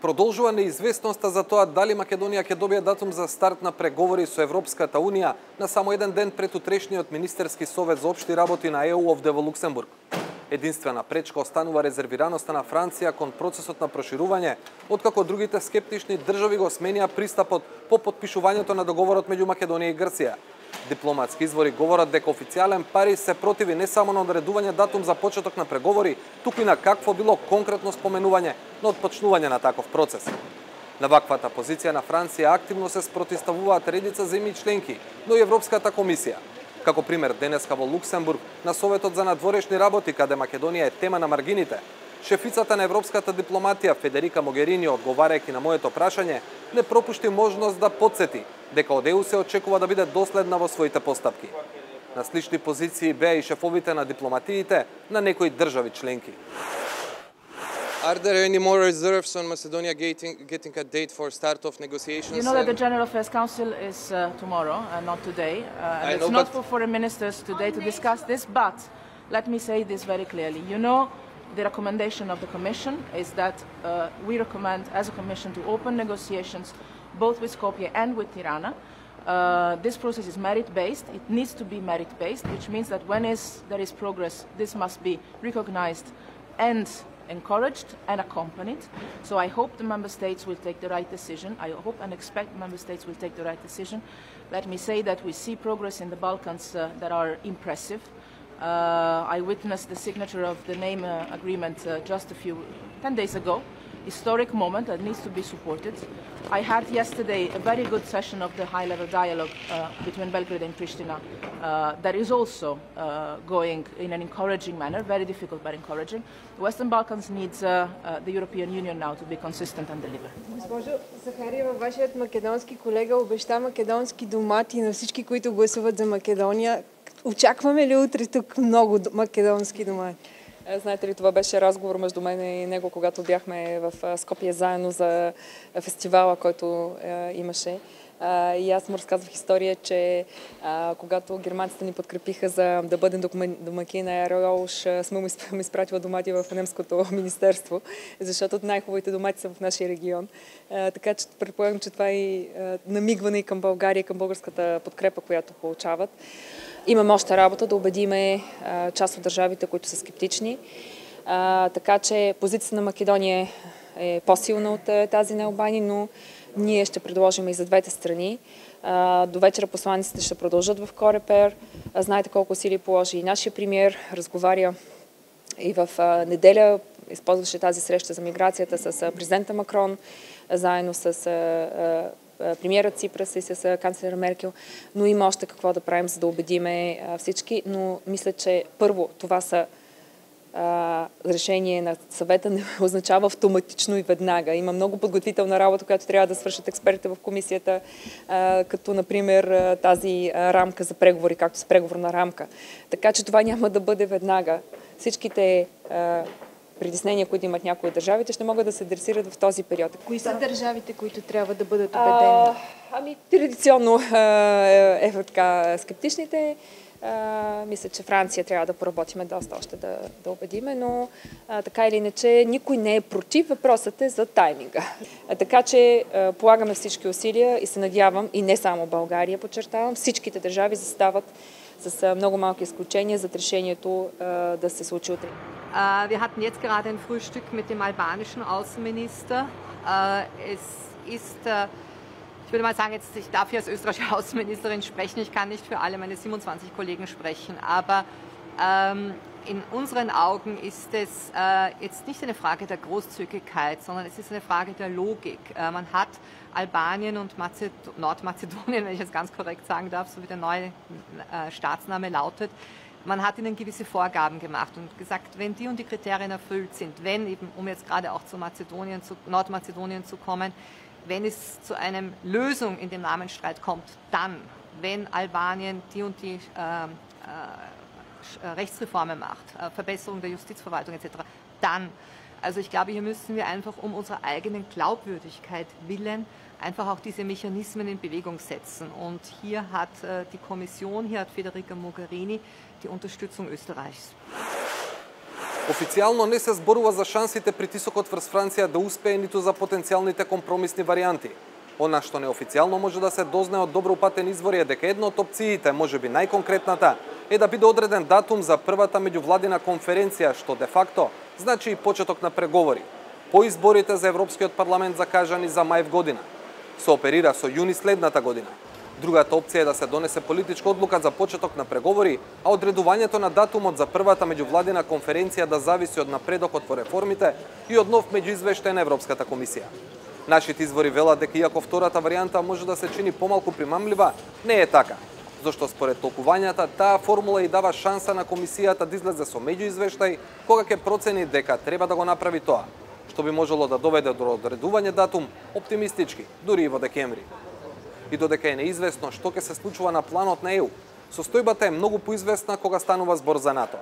Продолжува неизвестноста за тоа дали Македонија ќе добие датум за старт на преговори со Европската Унија на само еден ден пред утрешниот министерски совет за општи работи на ЕУ овде во Луксембург. Единствена пречка останува резервираноста на Франција кон процесот на проширување, откако другите скептични држави го сменија пристапот по потпишувањето на договорот меѓу Македонија и Грција. Дипломатски извори говорат дека официјален Париз се противи не само на одредување датум за почеток на преговори, туку и на какво било конкретно споменување на отпочнување на таков процес. На ваквата позиција на Франција активно се спротивставуваат редица земји членки, но и Европската комисија. Како пример денеска во Луксембург на Советот за надворешни работи, каде Македонија е тема на маргините, шефицата на европската дипломатија Федерика Могерини, одговарајќи на моето прашање, не пропушти можност да потсети дека од ЕУ се очекува да биде доследна во своите постапки. На слични позиции беа и шефовите на дипломатиите на некои држави членки. Are there any more reserves on Macedonia getting a date for start of negotiations? You know that the General Affairs Council is tomorrow and not today. And it's not for foreign ministers today to discuss this, but let me say this very clearly. You know, the recommendation of the Commission is that we recommend as a Commission to open negotiations both with Skopje and with Tirana. This process is merit-based. It needs to be merit-based, which means that when there is progress, this must be recognized and encouraged and accompanied. So I hope the Member States will take the right decision. I hope and expect Member States will take the right decision. Let me say that we see progress in the Balkans that are impressive. I witnessed the signature of the name agreement just 10 days ago. Historic moment that needs to be supported. I had yesterday a very good session of the high-level dialogue between Belgrade and Pristina that is also going in an encouraging manner, very difficult but encouraging. The Western Balkans needs the European Union now to be consistent and deliver. Госпожо Захариева, вашият македонски колега обеща македонски домати на всички, които гласуват за Македония. Очакваме ли утре тук много македонски домати? Знаете ли, това беше разговор между мен и него, когато бяхме в Скопие заедно за фестивала, който имаше. И аз му разказвах история, че когато германците ни подкрепиха за да бъдем домакин на Аероуш, сме му изпратила домати в немското министерство, защото най-хубавите домати са в нашия регион. Така че предполагам, че това е намигване и към България, към българската подкрепа, която получават. Имаме още работа да убедиме част от държавите, които са скептични. Така че позицията на Македония е по-силна от тази на Албания, но ние ще предложим и за двете страни. До вечера посланиците ще продължат в Корепер. Знаете колко усилия положи и нашия премиер. Разговаря и в неделя. Използваше тази среща за миграцията с президента Макрон, заедно с премиерът Ципрас и с канцлера Меркел, но има още какво да правим, за да убедиме всички. Но мисля, че първо това са решение на съвета не означава автоматично и веднага. Има много подготвителна работа, която трябва да свършат експертите в комисията, като например тази рамка за преговори, както с преговорна рамка. Така че това няма да бъде веднага. Всичките притеснения, които имат някои от държавите, ще могат да се адресират в този период. Кои са държавите, които трябва да бъдат убедени? Традиционно е така скептичните. Мисля, че Франция трябва да поработиме доста още да убедиме, но така или иначе никой не е против. Въпросът е за тайминга. Така че полагаме всички усилия и се надявам, и не само България, подчертавам, всичките държави застават с много малки изключения за решението да се случи утре. Wir hatten jetzt gerade ein Frühstück mit dem albanischen Außenminister. Es ist, ich würde mal sagen, ich darf hier als österreichische Außenministerin sprechen. Ich kann nicht für alle meine 27 Kollegen sprechen, aber in unseren Augen ist es jetzt nicht eine Frage der Großzügigkeit, sondern es ist eine Frage der Logik. Man hat Albanien und Nordmazedonien, wenn ich es ganz korrekt sagen darf, so wie der neue Staatsname lautet, man hat ihnen gewisse Vorgaben gemacht und gesagt, wenn die und die Kriterien erfüllt sind, wenn eben, um jetzt gerade auch zu Nordmazedonien zu kommen, wenn es zu einer Lösung in dem Namenstreit kommt, dann, wenn Albanien die und die Rechtsreformen macht, Verbesserung der Justizverwaltung etc., dann. Also ich glaube, hier müssen wir einfach um unserer eigenen Glaubwürdigkeit willen einfach auch diese Mechanismen in Bewegung setzen. Und hier hat die Kommission, hier hat Federica Mogherini die Unterstützung Österreichs. Официјално не се зборува за шансите притисокот врз Франција да успее ниту за потенцијалните компромисни варијанти. Она што неофицијално може да се дознае од добро упатен извори е дека една од опциите, можеби најконкретната, е да биде одреден датум за првата меѓувладина конференција, што де факто значи и почеток на преговори, по изборите за Европскиот парламент закажани за мај година. Се оперира со јуни следната година. Другата опција е да се донесе политичка одлука за почеток на преговори, а одредувањето на датумот за првата меѓувладина конференција да зависи од напредокот во реформите и од нов меѓуизвештај на Европската комисија. Нашите извори велат дека иако втората варијанта може да се чини помалку примамлива, не е така, зашто според толкувањата таа формула и дава шанса на комисијата да излезе со меѓуизвештај кога ќе процени дека треба да го направи тоа, што би можело да доведе до одредување датум оптимистички, дури и во декември. И додека е неизвестно што ќе се случува на планот на ЕУ, состојбата е многу поизвестна кога станува збор за НАТО.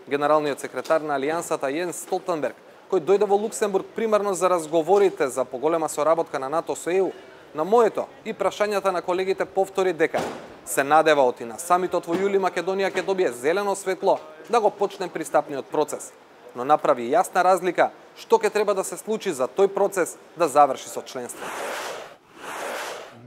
Генералниот секретар на Алијансата Јенс Столтенберг, кој дојде во Луксембург примарно за разговорите за поголема соработка на НАТО со ЕУ, на моето и прашањата на колегите повтори дека се надева оти на самитот во јули Македонија ќе добие зелено светло да го почне пристапниот процес, но направи јасна разлика што ќе треба да се случи за тој процес да заврши со членство.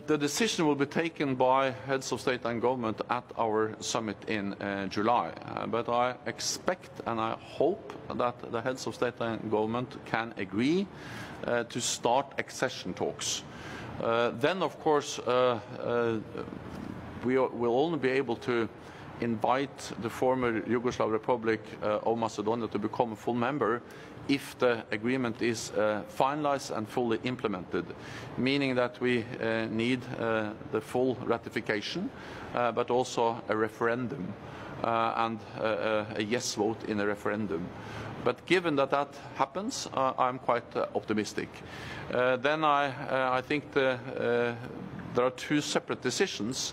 The decision will be taken by heads of state and government at our summit in July. But I expect and I hope that the heads of state and government can agree to start accession talks. Then, of course, we will only be able to invite the former Yugoslav Republic of Macedonia to become a full member if the agreement is finalized and fully implemented, meaning that we need the full ratification, but also a referendum and a yes vote in a referendum. But given that that happens, I'm quite optimistic. Then I think there are two separate decisions.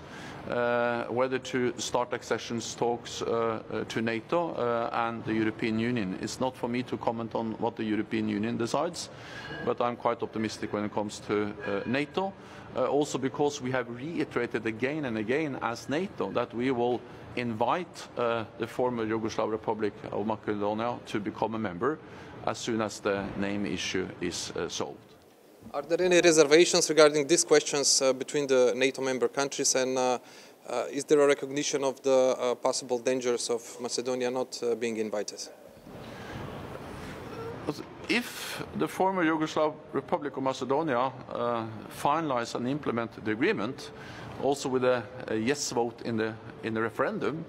Whether to start accession talks to NATO and the European Union. It's not for me to comment on what the European Union decides, but I'm quite optimistic when it comes to NATO, also because we have reiterated again and again as NATO that we will invite the former Yugoslav Republic of Macedonia to become a member as soon as the name issue is solved. Are there any reservations regarding these questions between the NATO member countries, and is there a recognition of the possible dangers of Macedonia not being invited? If the former Yugoslav Republic of Macedonia finalize and implement the agreement, also with a yes vote in the referendum,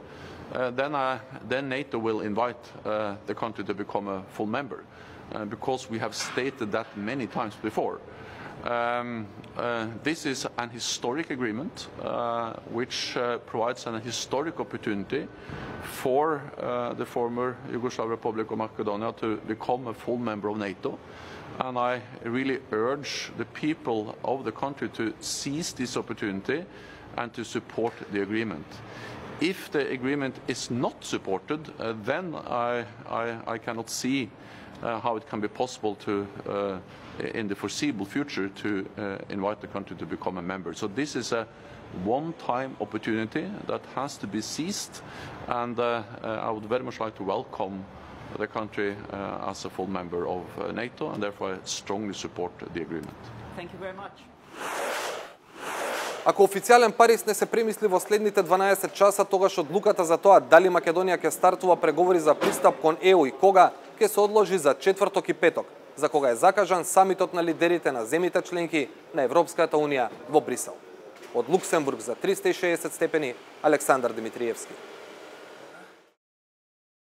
then NATO will invite the country to become a full member. Because we have stated that many times before. This is an historic agreement which provides an historic opportunity for the former Yugoslav Republic of Macedonia to become a full member of NATO. And I really urge the people of the country to seize this opportunity and to support the agreement. If the agreement is not supported, then I cannot see how it can be possible to, in the foreseeable future, to invite the country to become a member. So this is a one-time opportunity that has to be seized, and I would very much like to welcome the country as a full member of NATO, and therefore I strongly support the agreement. Thank you very much. Ако официјален Париз не се премисли во следните 12 часа, тогаш одлуката за тоа дали Македонија ќе стартува преговори за пристап кон ЕУ и кога ќе се одложи за четврток и петок, за кога е закажан самитот на лидерите на земјите членки на Европската унија во Брисел. Од Луксембург за 360 степени, Александар Димитриевски.